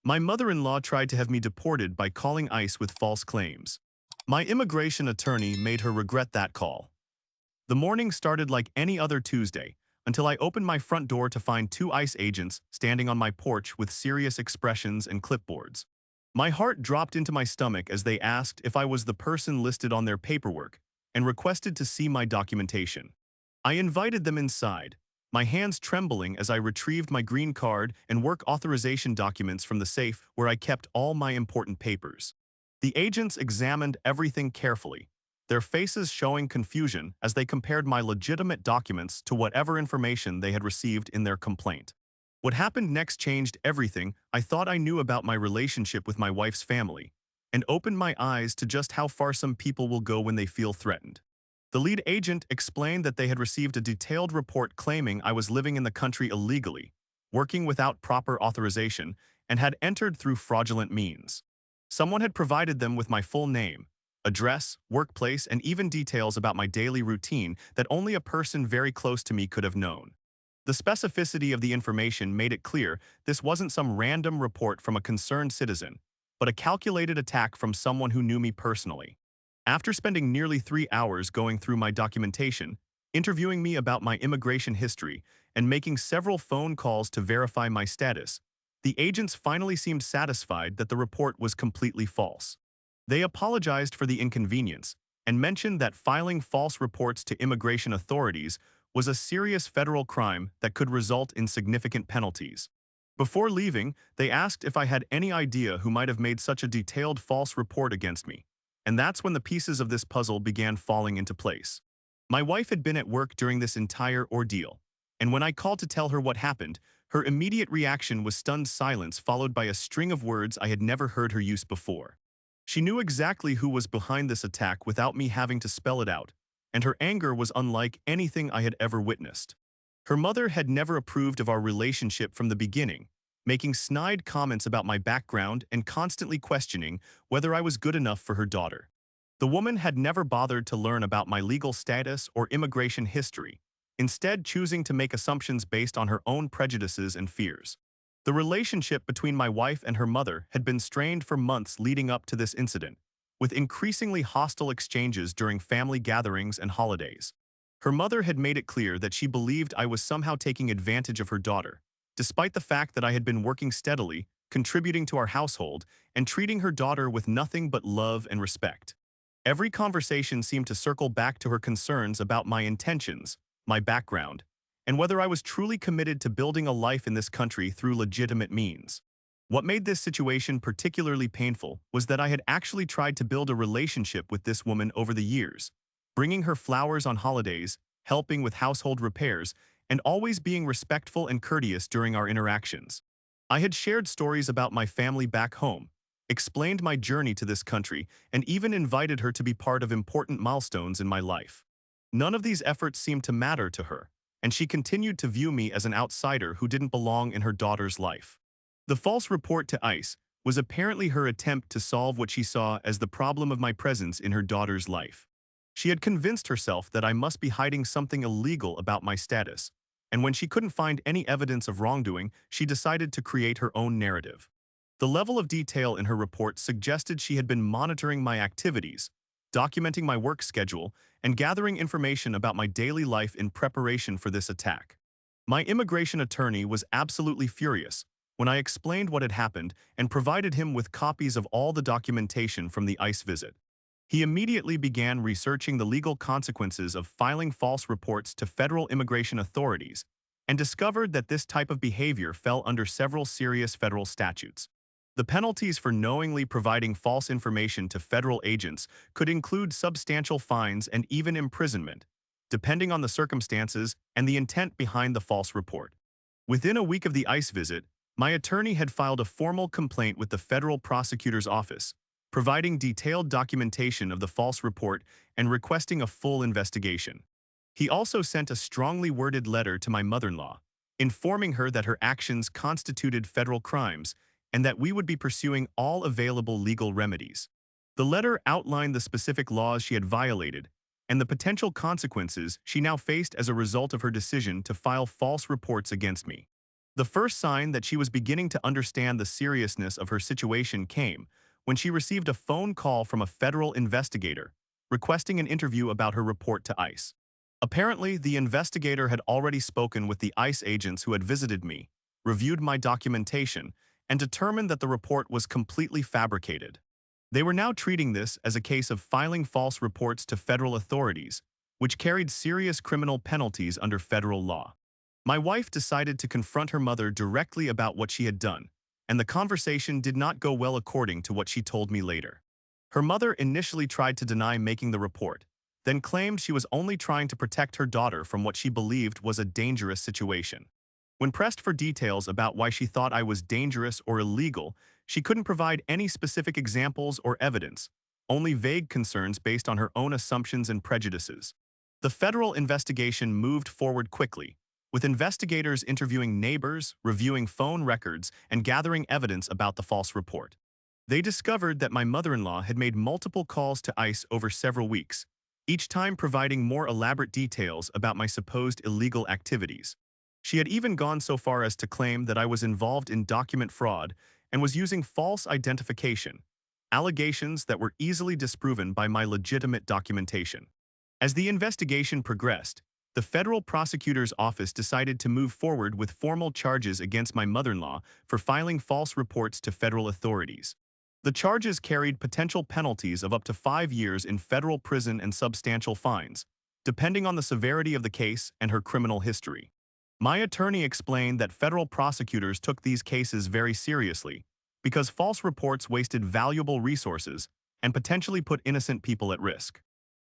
My mother-in-law tried to have me deported by calling ICE with false claims. My immigration attorney made her regret that call. The morning started like any other Tuesday, until I opened my front door to find two ICE agents standing on my porch with serious expressions and clipboards. My heart dropped into my stomach as they asked if I was the person listed on their paperwork and requested to see my documentation. I invited them inside, my hands trembling as I retrieved my green card and work authorization documents from the safe where I kept all my important papers. The agents examined everything carefully, their faces showing confusion as they compared my legitimate documents to whatever information they had received in their complaint. What happened next changed everything I thought I knew about my relationship with my wife's family, and opened my eyes to just how far some people will go when they feel threatened. The lead agent explained that they had received a detailed report claiming I was living in the country illegally, working without proper authorization, and had entered through fraudulent means. Someone had provided them with my full name, address, workplace, and even details about my daily routine that only a person very close to me could have known. The specificity of the information made it clear this wasn't some random report from a concerned citizen, but a calculated attack from someone who knew me personally. After spending nearly 3 hours going through my documentation, interviewing me about my immigration history, and making several phone calls to verify my status, the agents finally seemed satisfied that the report was completely false. They apologized for the inconvenience and mentioned that filing false reports to immigration authorities was a serious federal crime that could result in significant penalties. Before leaving, they asked if I had any idea who might have made such a detailed false report against me, and that's when the pieces of this puzzle began falling into place. My wife had been at work during this entire ordeal, and when I called to tell her what happened, her immediate reaction was stunned silence followed by a string of words I had never heard her use before. She knew exactly who was behind this attack without me having to spell it out, and her anger was unlike anything I had ever witnessed. Her mother had never approved of our relationship from the beginning, making snide comments about my background and constantly questioning whether I was good enough for her daughter. The woman had never bothered to learn about my legal status or immigration history, instead choosing to make assumptions based on her own prejudices and fears. The relationship between my wife and her mother had been strained for months leading up to this incident, with increasingly hostile exchanges during family gatherings and holidays. Her mother had made it clear that she believed I was somehow taking advantage of her daughter, despite the fact that I had been working steadily, contributing to our household, and treating her daughter with nothing but love and respect. Every conversation seemed to circle back to her concerns about my intentions, my background, and whether I was truly committed to building a life in this country through legitimate means. What made this situation particularly painful was that I had actually tried to build a relationship with this woman over the years, bringing her flowers on holidays, helping with household repairs, and always being respectful and courteous during our interactions. I had shared stories about my family back home, explained my journey to this country, and even invited her to be part of important milestones in my life. None of these efforts seemed to matter to her, and she continued to view me as an outsider who didn't belong in her daughter's life. The false report to ICE was apparently her attempt to solve what she saw as the problem of my presence in her daughter's life. She had convinced herself that I must be hiding something illegal about my status, and when she couldn't find any evidence of wrongdoing, she decided to create her own narrative. The level of detail in her report suggested she had been monitoring my activities, documenting my work schedule, and gathering information about my daily life in preparation for this attack. My immigration attorney was absolutely furious when I explained what had happened and provided him with copies of all the documentation from the ICE visit. He immediately began researching the legal consequences of filing false reports to federal immigration authorities and discovered that this type of behavior fell under several serious federal statutes. The penalties for knowingly providing false information to federal agents could include substantial fines and even imprisonment, depending on the circumstances and the intent behind the false report. Within a week of the ICE visit, my attorney had filed a formal complaint with the federal prosecutor's office, providing detailed documentation of the false report and requesting a full investigation. He also sent a strongly worded letter to my mother-in-law, informing her that her actions constituted federal crimes and that we would be pursuing all available legal remedies. The letter outlined the specific laws she had violated and the potential consequences she now faced as a result of her decision to file false reports against me. The first sign that she was beginning to understand the seriousness of her situation came when she received a phone call from a federal investigator requesting an interview about her report to ICE. Apparently, the investigator had already spoken with the ICE agents who had visited me, reviewed my documentation, and determined that the report was completely fabricated. They were now treating this as a case of filing false reports to federal authorities, which carried serious criminal penalties under federal law. My wife decided to confront her mother directly about what she had done, and the conversation did not go well according to what she told me later. Her mother initially tried to deny making the report, then claimed she was only trying to protect her daughter from what she believed was a dangerous situation. When pressed for details about why she thought I was dangerous or illegal, she couldn't provide any specific examples or evidence, only vague concerns based on her own assumptions and prejudices. The federal investigation moved forward quickly, with investigators interviewing neighbors, reviewing phone records, and gathering evidence about the false report. They discovered that my mother-in-law had made multiple calls to ICE over several weeks, each time providing more elaborate details about my supposed illegal activities. She had even gone so far as to claim that I was involved in document fraud and was using false identification, allegations that were easily disproven by my legitimate documentation. As the investigation progressed, the federal prosecutor's office decided to move forward with formal charges against my mother-in-law for filing false reports to federal authorities. The charges carried potential penalties of up to 5 years in federal prison and substantial fines, depending on the severity of the case and her criminal history. My attorney explained that federal prosecutors took these cases very seriously because false reports wasted valuable resources and potentially put innocent people at risk.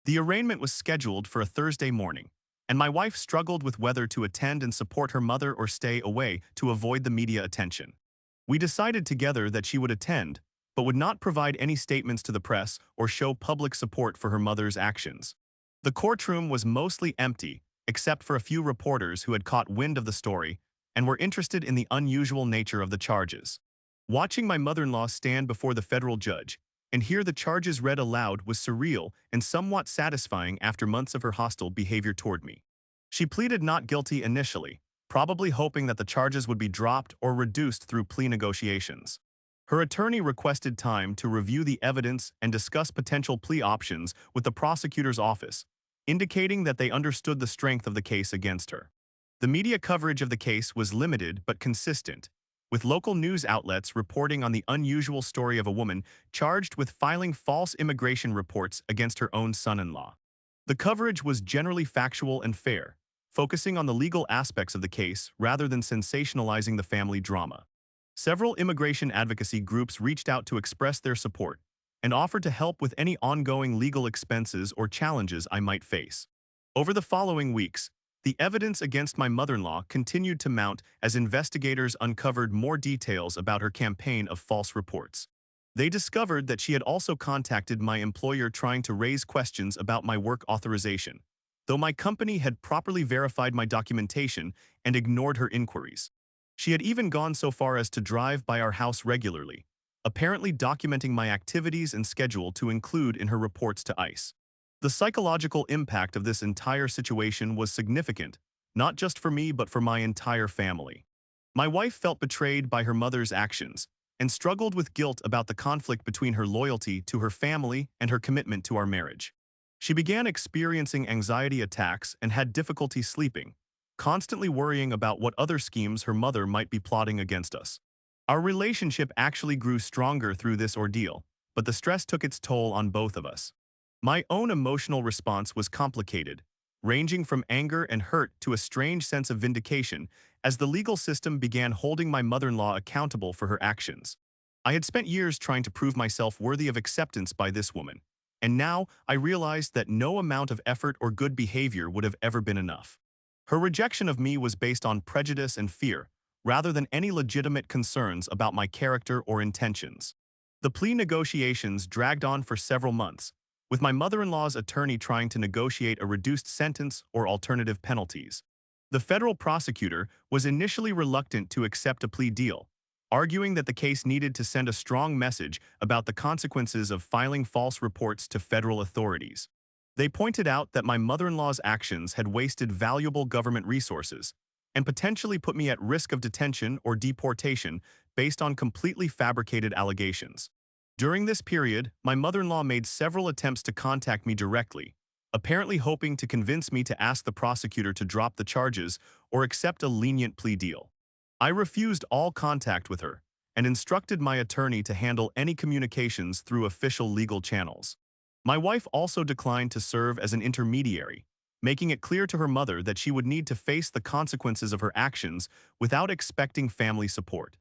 The arraignment was scheduled for a Thursday morning, and my wife struggled with whether to attend and support her mother or stay away to avoid the media attention. We decided together that she would attend, but would not provide any statements to the press or show public support for her mother's actions. The courtroom was mostly empty, except for a few reporters who had caught wind of the story and were interested in the unusual nature of the charges. Watching my mother-in-law stand before the federal judge and hear the charges read aloud was surreal and somewhat satisfying after months of her hostile behavior toward me. She pleaded not guilty initially, probably hoping that the charges would be dropped or reduced through plea negotiations. Her attorney requested time to review the evidence and discuss potential plea options with the prosecutor's office, indicating that they understood the strength of the case against her. The media coverage of the case was limited but consistent, with local news outlets reporting on the unusual story of a woman charged with filing false immigration reports against her own son-in-law. The coverage was generally factual and fair, focusing on the legal aspects of the case rather than sensationalizing the family drama. Several immigration advocacy groups reached out to express their support and offered to help with any ongoing legal expenses or challenges I might face. Over the following weeks, the evidence against my mother-in-law continued to mount as investigators uncovered more details about her campaign of false reports. They discovered that she had also contacted my employer trying to raise questions about my work authorization, though my company had properly verified my documentation and ignored her inquiries. She had even gone so far as to drive by our house regularly, apparently documenting my activities and schedule to include in her reports to ICE. The psychological impact of this entire situation was significant, not just for me but for my entire family. My wife felt betrayed by her mother's actions and struggled with guilt about the conflict between her loyalty to her family and her commitment to our marriage. She began experiencing anxiety attacks and had difficulty sleeping, constantly worrying about what other schemes her mother might be plotting against us. Our relationship actually grew stronger through this ordeal, but the stress took its toll on both of us. My own emotional response was complicated, ranging from anger and hurt to a strange sense of vindication as the legal system began holding my mother-in-law accountable for her actions. I had spent years trying to prove myself worthy of acceptance by this woman, and now I realized that no amount of effort or good behavior would have ever been enough. Her rejection of me was based on prejudice and fear, rather than any legitimate concerns about my character or intentions. The plea negotiations dragged on for several months, with my mother-in-law's attorney trying to negotiate a reduced sentence or alternative penalties. The federal prosecutor was initially reluctant to accept a plea deal, arguing that the case needed to send a strong message about the consequences of filing false reports to federal authorities. They pointed out that my mother-in-law's actions had wasted valuable government resources, and potentially put me at risk of detention or deportation based on completely fabricated allegations. During this period, my mother-in-law made several attempts to contact me directly, apparently hoping to convince me to ask the prosecutor to drop the charges or accept a lenient plea deal. I refused all contact with her and instructed my attorney to handle any communications through official legal channels. My wife also declined to serve as an intermediary, making it clear to her mother that she would need to face the consequences of her actions without expecting family support.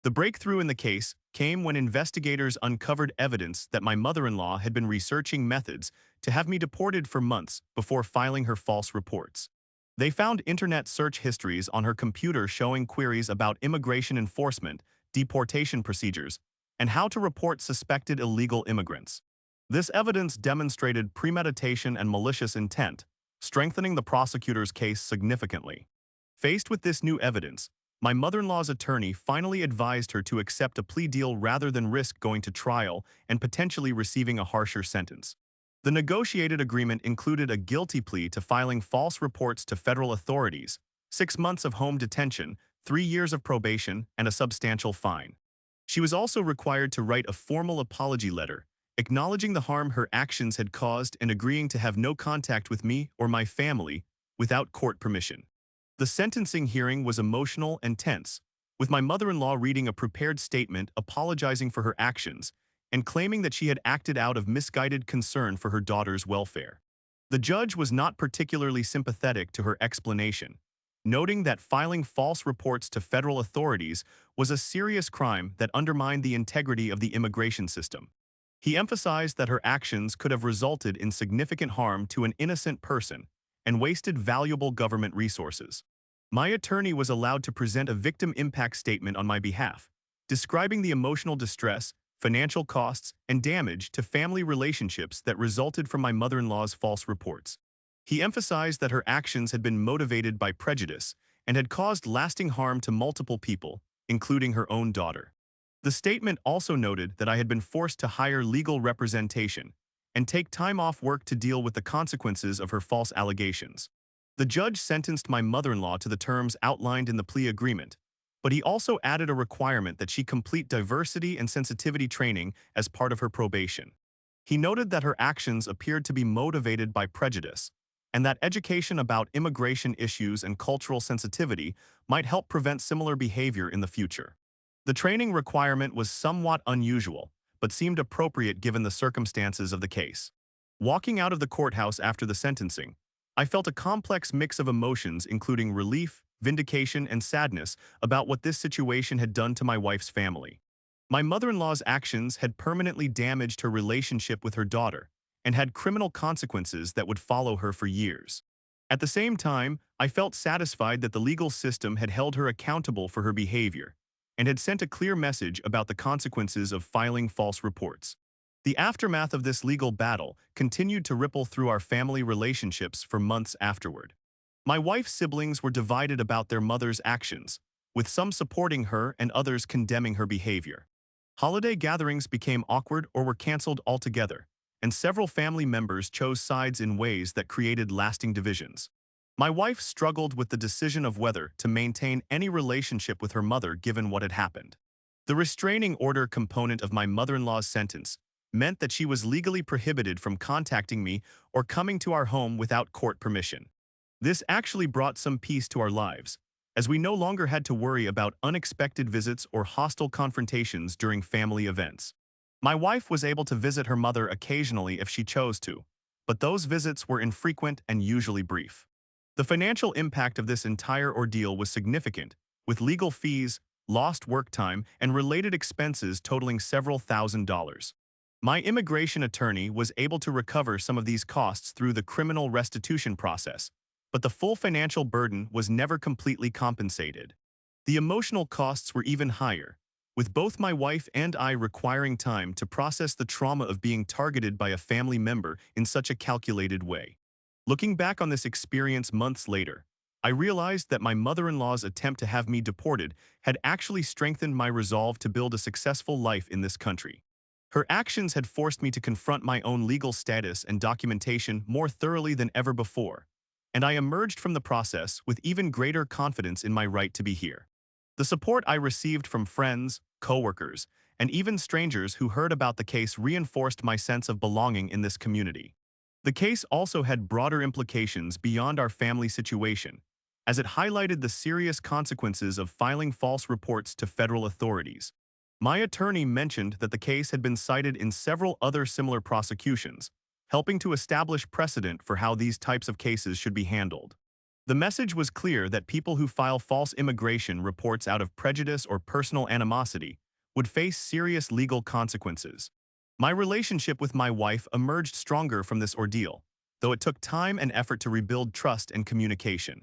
The breakthrough in the case came when investigators uncovered evidence that my mother-in-law had been researching methods to have me deported for months before filing her false reports. They found internet search histories on her computer showing queries about immigration enforcement, deportation procedures, and how to report suspected illegal immigrants. This evidence demonstrated premeditation and malicious intent, strengthening the prosecutor's case significantly. Faced with this new evidence, my mother-in-law's attorney finally advised her to accept a plea deal rather than risk going to trial and potentially receiving a harsher sentence. The negotiated agreement included a guilty plea to filing false reports to federal authorities, 6 months of home detention, 3 years of probation, and a substantial fine. She was also required to write a formal apology letter, acknowledging the harm her actions had caused and agreeing to have no contact with me or my family without court permission. The sentencing hearing was emotional and tense, with my mother-in-law reading a prepared statement apologizing for her actions and claiming that she had acted out of misguided concern for her daughter's welfare. The judge was not particularly sympathetic to her explanation, noting that filing false reports to federal authorities was a serious crime that undermined the integrity of the immigration system. He emphasized that her actions could have resulted in significant harm to an innocent person and wasted valuable government resources. My attorney was allowed to present a victim impact statement on my behalf, describing the emotional distress, financial costs, and damage to family relationships that resulted from my mother-in-law's false reports. He emphasized that her actions had been motivated by prejudice and had caused lasting harm to multiple people, including her own daughter. The statement also noted that I had been forced to hire legal representation and take time off work to deal with the consequences of her false allegations. The judge sentenced my mother-in-law to the terms outlined in the plea agreement, but he also added a requirement that she complete diversity and sensitivity training as part of her probation. He noted that her actions appeared to be motivated by prejudice, and that education about immigration issues and cultural sensitivity might help prevent similar behavior in the future. The training requirement was somewhat unusual, but seemed appropriate given the circumstances of the case. Walking out of the courthouse after the sentencing, I felt a complex mix of emotions including relief, vindication, and sadness about what this situation had done to my wife's family. My mother-in-law's actions had permanently damaged her relationship with her daughter and had criminal consequences that would follow her for years. At the same time, I felt satisfied that the legal system had held her accountable for her behavior and had sent a clear message about the consequences of filing false reports. The aftermath of this legal battle continued to ripple through our family relationships for months afterward. My wife's siblings were divided about their mother's actions, with some supporting her and others condemning her behavior. Holiday gatherings became awkward or were canceled altogether, and several family members chose sides in ways that created lasting divisions. My wife struggled with the decision of whether to maintain any relationship with her mother given what had happened. The restraining order component of my mother-in-law's sentence meant that she was legally prohibited from contacting me or coming to our home without court permission. This actually brought some peace to our lives, as we no longer had to worry about unexpected visits or hostile confrontations during family events. My wife was able to visit her mother occasionally if she chose to, but those visits were infrequent and usually brief. The financial impact of this entire ordeal was significant, with legal fees, lost work time, and related expenses totaling several $1,000s. My immigration attorney was able to recover some of these costs through the criminal restitution process, but the full financial burden was never completely compensated. The emotional costs were even higher, with both my wife and I requiring time to process the trauma of being targeted by a family member in such a calculated way. Looking back on this experience months later, I realized that my mother-in-law's attempt to have me deported had actually strengthened my resolve to build a successful life in this country. Her actions had forced me to confront my own legal status and documentation more thoroughly than ever before, and I emerged from the process with even greater confidence in my right to be here. The support I received from friends, coworkers, and even strangers who heard about the case reinforced my sense of belonging in this community. The case also had broader implications beyond our family situation, as it highlighted the serious consequences of filing false reports to federal authorities. My attorney mentioned that the case had been cited in several other similar prosecutions, helping to establish precedent for how these types of cases should be handled. The message was clear that people who file false immigration reports out of prejudice or personal animosity would face serious legal consequences. My relationship with my wife emerged stronger from this ordeal, though it took time and effort to rebuild trust and communication.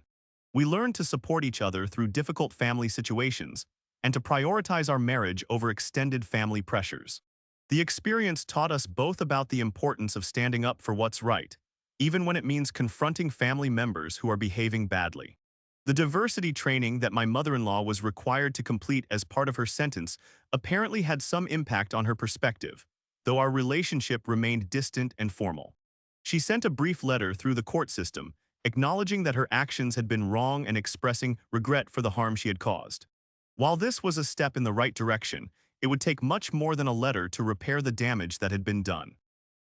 We learned to support each other through difficult family situations and to prioritize our marriage over extended family pressures. The experience taught us both about the importance of standing up for what's right, even when it means confronting family members who are behaving badly. The diversity training that my mother-in-law was required to complete as part of her sentence apparently had some impact on her perspective, though our relationship remained distant and formal. She sent a brief letter through the court system, acknowledging that her actions had been wrong and expressing regret for the harm she had caused. While this was a step in the right direction, it would take much more than a letter to repair the damage that had been done.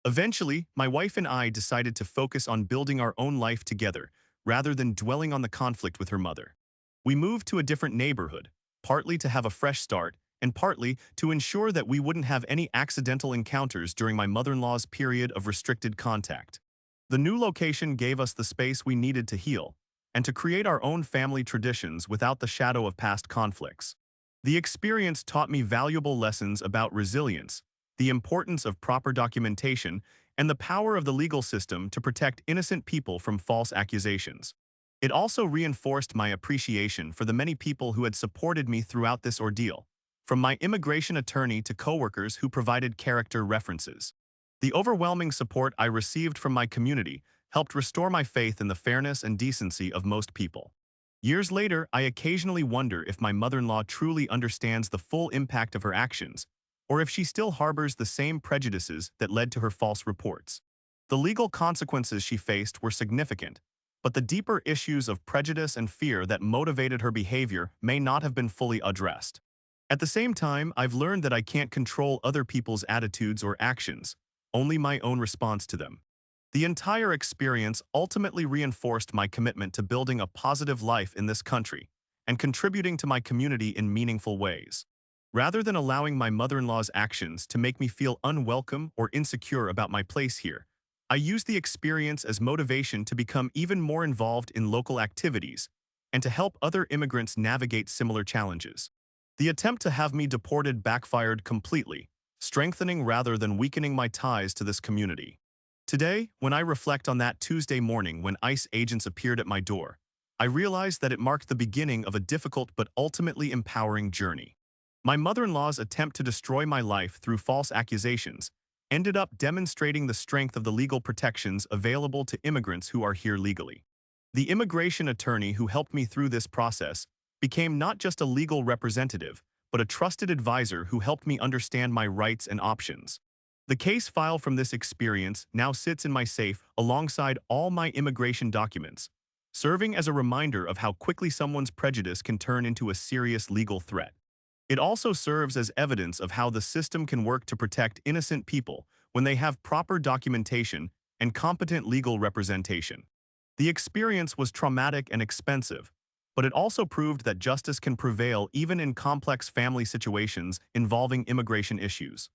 Eventually, my wife and I decided to focus on building our own life together, rather than dwelling on the conflict with her mother. We moved to a different neighborhood, partly to have a fresh start, and partly to ensure that we wouldn't have any accidental encounters during my mother-in-law's period of restricted contact. The new location gave us the space we needed to heal, and to create our own family traditions without the shadow of past conflicts. The experience taught me valuable lessons about resilience, the importance of proper documentation, and the power of the legal system to protect innocent people from false accusations. It also reinforced my appreciation for the many people who had supported me throughout this ordeal, from my immigration attorney to coworkers who provided character references. The overwhelming support I received from my community helped restore my faith in the fairness and decency of most people. Years later, I occasionally wonder if my mother-in-law truly understands the full impact of her actions, or if she still harbors the same prejudices that led to her false reports. The legal consequences she faced were significant, but the deeper issues of prejudice and fear that motivated her behavior may not have been fully addressed. At the same time, I've learned that I can't control other people's attitudes or actions, only my own response to them. The entire experience ultimately reinforced my commitment to building a positive life in this country and contributing to my community in meaningful ways. Rather than allowing my mother-in-law's actions to make me feel unwelcome or insecure about my place here, I used the experience as motivation to become even more involved in local activities and to help other immigrants navigate similar challenges. The attempt to have me deported backfired completely, strengthening rather than weakening my ties to this community. Today, when I reflect on that Tuesday morning when ICE agents appeared at my door, I realize that it marked the beginning of a difficult but ultimately empowering journey. My mother-in-law's attempt to destroy my life through false accusations ended up demonstrating the strength of the legal protections available to immigrants who are here legally. The immigration attorney who helped me through this process became not just a legal representative, but a trusted advisor who helped me understand my rights and options. The case file from this experience now sits in my safe alongside all my immigration documents, serving as a reminder of how quickly someone's prejudice can turn into a serious legal threat. It also serves as evidence of how the system can work to protect innocent people when they have proper documentation and competent legal representation. The experience was traumatic and expensive, but it also proved that justice can prevail even in complex family situations involving immigration issues.